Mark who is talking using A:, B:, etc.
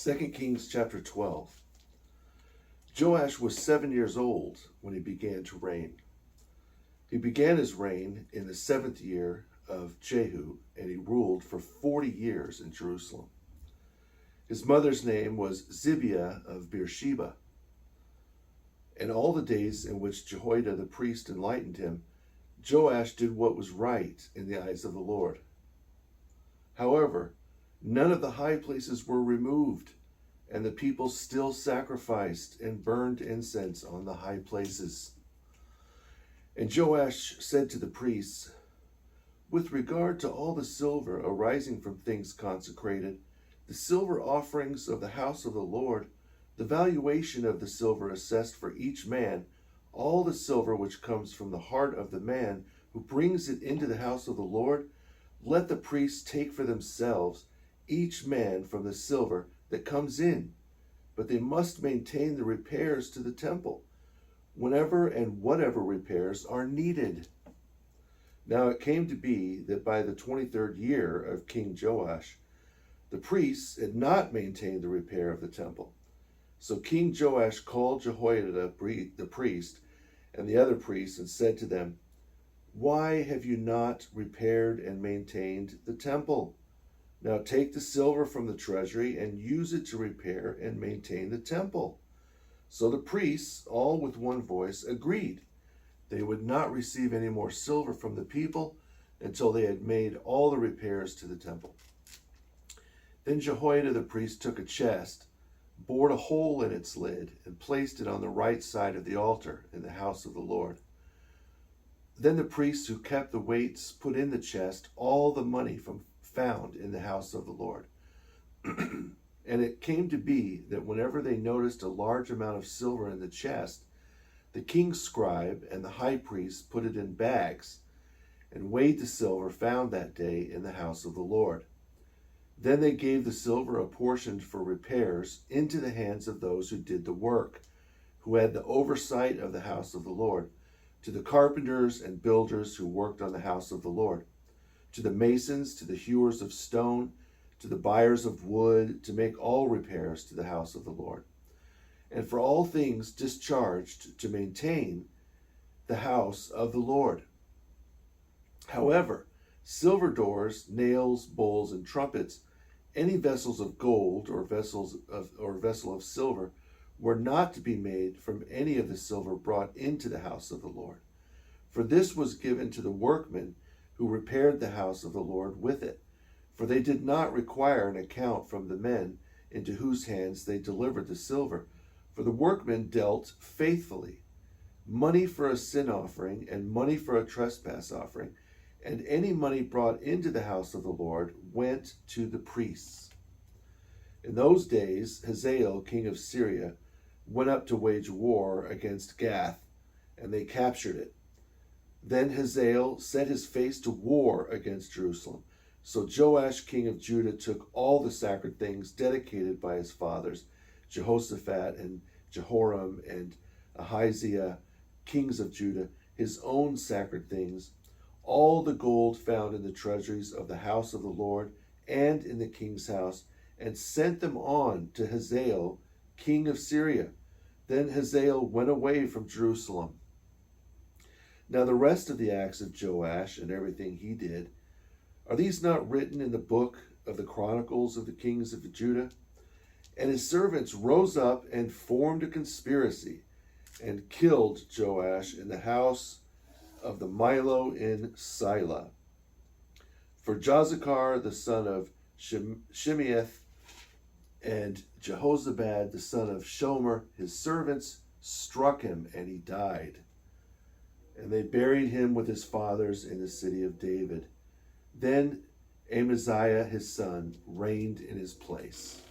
A: 2 Kings chapter 12. Joash was 7 years old when he began to reign. He began his reign in the 7th year of Jehu, and he ruled for 40 years in Jerusalem. His mother's name was Zibiah of Beersheba. And all the days in which Jehoiada the priest enlightened him, Joash did what was right in the eyes of the Lord. However, none of the high places were removed, and the people still sacrificed and burned incense on the high places. And Joash said to the priests, "With regard to all the silver arising from things consecrated, the silver offerings of the house of the Lord, the valuation of the silver assessed for each man, all the silver which comes from the heart of the man who brings it into the house of the Lord, let the priests take for themselves, each man from the silver that comes in, but they must maintain the repairs to the temple, whenever and whatever repairs are needed." Now it came to be that by the 23rd year of King Joash, the priests had not maintained the repair of the temple. So King Joash called Jehoiada the priest and the other priests and said to them, "Why have you not repaired and maintained the temple? Now take the silver from the treasury and use it to repair and maintain the temple." So the priests, all with one voice, agreed. They would not receive any more silver from the people until they had made all the repairs to the temple. Then Jehoiada the priest took a chest, bored a hole in its lid, and placed it on the right side of the altar in the house of the Lord. Then the priests who kept the weights put in the chest all the money found in the house of the Lord. And it came to be that whenever they noticed a large amount of silver in the chest, the king's scribe and the high priest put it in bags and weighed the silver found that day in the house of the Lord. Then they gave the silver apportioned for repairs into the hands of those who did the work, who had the oversight of the house of the Lord, to the carpenters and builders who worked on the house of the Lord, to the masons, to the hewers of stone, to the buyers of wood, to make all repairs to the house of the Lord, and for all things discharged to maintain the house of the Lord. However, silver doors, nails, bowls, and trumpets, any vessels of gold or vessel of silver, were not to be made from any of the silver brought into the house of the Lord. For this was given to the workmen who repaired the house of the Lord with it. For they did not require an account from the men into whose hands they delivered the silver. For the workmen dealt faithfully. Money for a sin offering and money for a trespass offering, and any money brought into the house of the Lord went to the priests. In those days, Hazael, king of Syria, went up to wage war against Gath, and they captured it. Then Hazael set his face to war against Jerusalem. So Joash, king of Judah, took all the sacred things dedicated by his fathers, Jehoshaphat and Jehoram and Ahaziah, kings of Judah, his own sacred things, all the gold found in the treasuries of the house of the Lord and in the king's house, and sent them on to Hazael, king of Syria. Then Hazael went away from Jerusalem. Now the rest of the acts of Joash and everything he did, are these not written in the book of the Chronicles of the kings of Judah? And his servants rose up and formed a conspiracy and killed Joash in the house of the Milo in Sila. For Jozachar the son of Shimeath and Jehozabad the son of Shomer, his servants, struck him, and he died. And they buried him with his fathers in the city of David. Then Amaziah his son reigned in his place.